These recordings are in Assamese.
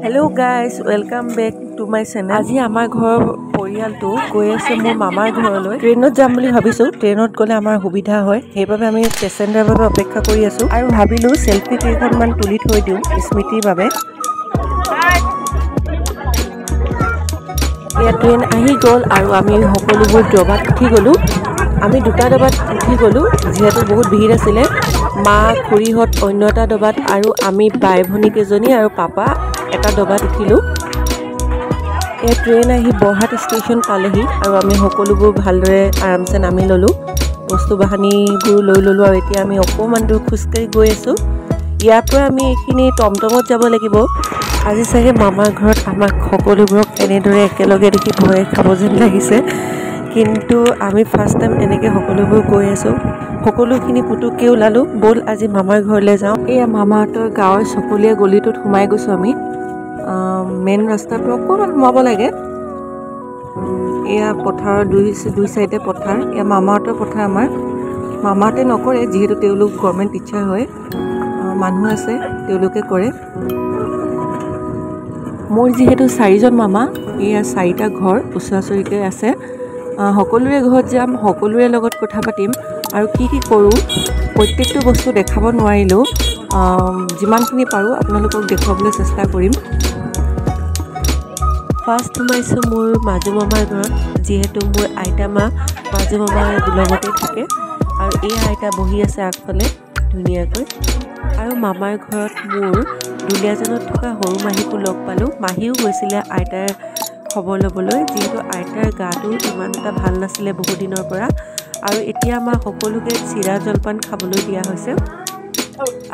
Hello guys, welcome back to my channel. আজি আমাৰ ঘৰ পৰিয়ালটো গৈ আছে মোৰ মামাৰ ঘৰলৈ। ট্ৰেইনত যাম বুলি ভাবিছো। ট্ৰেইনত গলে আমাৰ সুবিধা হয়। সেইবাবে আমি পেছেঞ্জাৰৰ বাবে অপেক্ষা কৰি আছো আৰু ভাবিলো সেলফি কেইখনমান তুলি থৈ দিও স্মৃতিৰ বাবে। ইয়া ট্ৰেইন আহি গ'ল আৰু আমি সকলোবোৰ ডবাত উঠি গলো। আমি দুটা ডবাত উঠি গলো যেহেতু বহুত ভিৰ আছিলে। মা খুৰীহত অন্য এটা ডবাত আৰু আমি বাই ভনী কেজনী আৰু পাপা এটা ডবাত উঠিলো। এই ট্ৰেইন আহি বৰহাট ষ্টেচন পালেহি আৰু আমি সকলোবোৰ ভালদৰে আৰামছে নামি ললো। বস্তু বাহানিবোৰ লৈ ললো আৰু এতিয়া আমি অকমান দূৰ খোজকাঢ়ি গৈ আছো। ইয়াৰ পৰা আমি এইখিনি টমটমত যাব লাগিব। আজি চাগে মামাৰ ঘৰত আমাক সকলোবোৰক এনেদৰে একেলগে দেখি ভয় খাব যেন লাগিছে, কিন্তু আমি ফাৰ্ষ্ট টাইম এনেকৈ সকলোবোৰ গৈ আছোঁ। সকলোখিনি পুতুককৈ ওলালো, ব'ল আজি মামাৰ ঘৰলৈ যাওঁ। এয়া মামাহঁতৰ গাঁৱৰ চকলীয়া গলিটোত সোমাই গৈছোঁ আমি। মেইন ৰাস্তাৰ পৰা অকণমান সোমাব লাগে। এয়া পথাৰৰ দুই চাইডে পথাৰ। এয়া মামাহঁতৰ পথাৰ আমাৰ। মামাহঁতে নকৰে যিহেতু তেওঁলোক গভৰ্ণমেণ্ট টিচাৰ হয়। মানুহ আছে তেওঁলোকে কৰে। মোৰ যিহেতু 4জন মামা, এয়া 4টা ঘৰ ওচৰা ওচৰিকৈ আছে। সকলোৰে ঘৰত যাম, সকলোৰে লগত কথা পাতিম আৰু কি কৰোঁ প্ৰত্যেকটো বস্তু দেখাব নোৱাৰিলেও যিমানখিনি পাৰোঁ আপোনালোকক দেখুৱাবলৈ চেষ্টা কৰিম। ফাৰ্ষ্ট সোমাইছোঁ মোৰ মাজু মামাৰ ঘৰত, যিহেতু মোৰ আইতা মা মাজু মামাৰ লগতে থাকে আৰু এই আইতা বহি আছে আগফালে ধুনীয়াকৈ। আৰু মামাৰ ঘৰত মোৰ দুলীয়াজানত থকা সৰু মাহীকো লগ পালোঁ। মাহীও গৈছিলে আইতাৰ খবৰ ল'বলৈ, যিহেতু আইতাৰ গাটো ইমান এটা ভাল নাছিলে বহু দিনৰ পৰা। আৰু এতিয়া আমাৰ সকলোকে চিৰা জলপান খাবলৈ দিয়া হৈছে।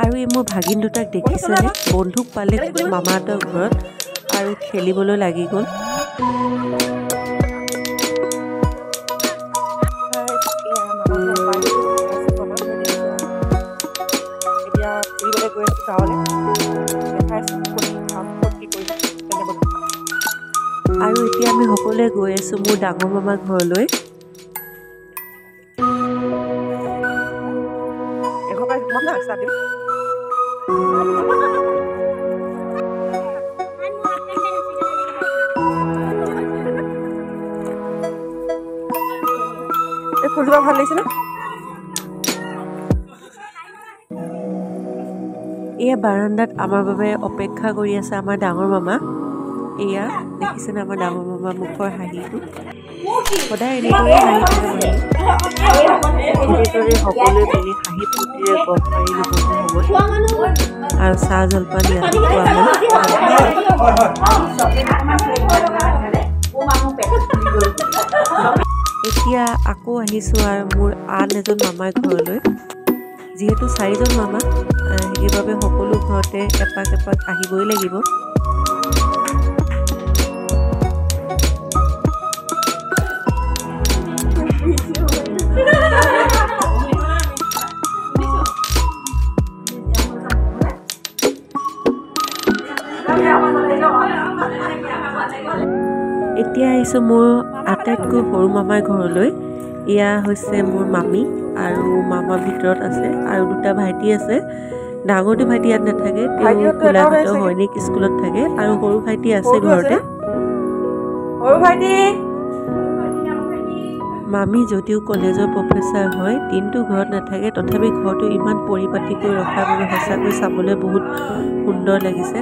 আৰু এই মোৰ ভাগিন দুটাক দেখিছেনে, বন্ধুক পালে মামাহঁতৰ ঘৰত আৰু খেলিবলৈ লাগি গ'ল। আৰু এতিয়া আমি সকলোৱে গৈ আছো মোৰ ডাঙৰ মামাৰ ঘৰলৈ। ফুলজোপা ভাল লাগিছে ন? এয়া বাৰান্দাত আমাৰ বাবে অপেক্ষা কৰি আছে আমাৰ ডাঙৰ মামা। এয়া দেখিছেনে আমাৰ ডাঙৰ মামাৰ মুখৰ হাঁহিটো। সদায় এনেদৰে হাঁহি থাকে মানে। এনেদৰে সকলোৱে মিলি হাঁহি ফূৰ্তিৰে গপ পাৰিলোঁ বন্ধু সময়ত আৰু চাহ জলপান ইয়াতে খোৱা হ'ল। এতিয়া আকৌ আহিছোঁ আৰু মোৰ আন এজন মামাৰ ঘৰলৈ। যিহেতু 4জন মামা, সেইবাবে সকলো ঘৰতে এপাক এপাক আহিবই লাগিব। এতিয়া আহিছোঁ মোৰ আটাইতকৈ সৰু মামাৰ ঘৰলৈ। এয়া হৈছে মোৰ মামী আৰু মামাৰ ভিতৰত আছে আৰু দুটা ভাইটি আছে। ডাঙৰটো ভাইটি ইয়াত নাথাকে, তেওঁ গোলাঘাট সৈনিক স্কুলত থাকে আৰু সৰু ভাইটি আছে ঘৰতে। মামী যদিও কলেজৰ প্ৰফেচাৰ হয়, দিনটো ঘৰত নাথাকে, তথাপি ঘৰটো ইমান পৰিপাটিকৈ ৰখাৰ বাবে সঁচাকৈ চাবলৈ বহুত সুন্দৰ লাগিছে।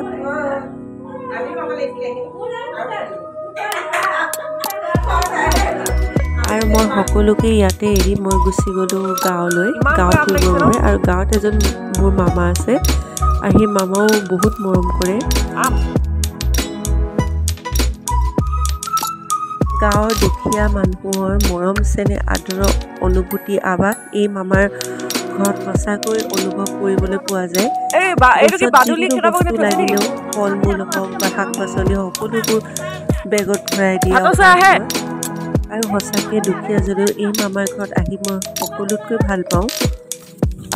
আৰু মই সকলোকে ইয়াতে এৰি মই গুচি গ'লোঁ গাঁৱলৈ, গাঁৱত ফুৰিবৰ বাবে। আৰু গাঁৱত এজন মোৰ মামা আছে আৰু সেই মামাও বহুত মৰম কৰে। গাঁৱৰ দুখীয়া মানুহৰ মৰম চেনেহ আদৰৰ অনুভূতি আৱাস এই মামাৰ ঘৰত সঁচাকৈ অনুভৱ কৰিবলৈ পোৱা যায়। বস্তু লাগিলেও ফল মূল হওক বা শাক পাচলি সকলোবোৰ বেগত ভৰাই দিয়ে। আৰু সঁচাকৈ দুখীয়া যদিও এই মামাৰ ঘৰত আহি মই সকলোতকৈ ভাল পাওঁ।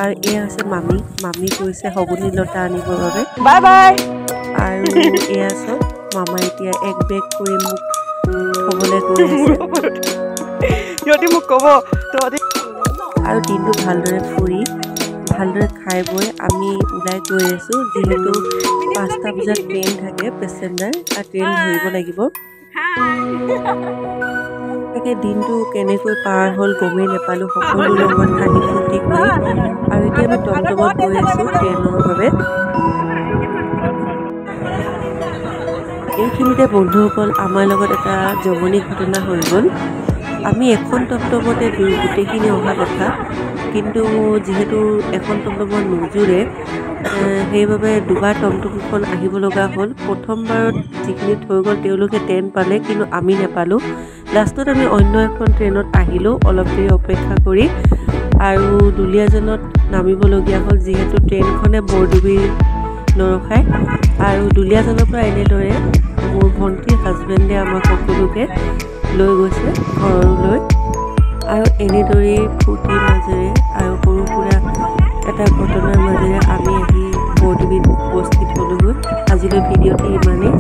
আৰু এয়া আছে মামী। মামী গৈছে শগুনী লতা আনিবৰ বাবে। Bye bye. আৰু এয়া চব মামা এতিয়া এক বেগ কৰি মোক থ'বলৈ গৈ আছে। আৰু দিনটো ভালদৰে ফুৰি ভালদৰে খাই বৈ আমি ওলাই গৈ আছোঁ যিহেতু 5টা বজাত ট্ৰেইন থাকে পেচেঞ্জাৰ আৰু ট্ৰেইন ধৰিব লাগিব তাকে দিনটো কেনেকৈ পাৰ হ'ল গমেই নাপালোঁ সকলো লগত হাঁহি ফূৰ্তি কৰি আৰু এতিয়া আমি টমটমত গৈ আছোঁ ট্ৰেইনৰ বাবে এইখিনিতে বন্ধুসকল আমাৰ লগত এটা জমনি ঘটনা হৈ গ'ল আমি এখন টমটমতে গোটেইখিনি অহা কথা কিন্তু যিহেতু এখন টমটমত নোজোৰে সেইবাবে দুবাৰ টমটমখন আহিব লগা হ'ল প্ৰথমবাৰত যিখিনি থৈ গ'ল তেওঁলোকে ট্ৰেইন পালে কিন্তু আমি নাপালোঁ লাষ্টত আমি অন্য এখন ট্ৰেইনত আহিলোঁ অলপ দেৰি অপেক্ষা কৰি আৰু দুলীয়াজানত নামিবলগীয়া হ'ল যিহেতু ট্ৰেইনখনে বৰডুবি নৰখায় আৰু দুলীয়াজানৰ পৰা এনেদৰে মোৰ ভণ্টিৰ হাজবেণ্ডে আমাক সকলোকে লৈ গৈছে ঘৰলৈ আৰু এনেদৰেই ফূৰ্তিৰ মাজেৰে আৰু সৰু সুৰা এটা ঘটনাৰ মাজেৰে আমি আহি বৰডুবিত উপস্থিত হ'লোগৈ আজিলৈ ভিডিঅ'টি ইমানেই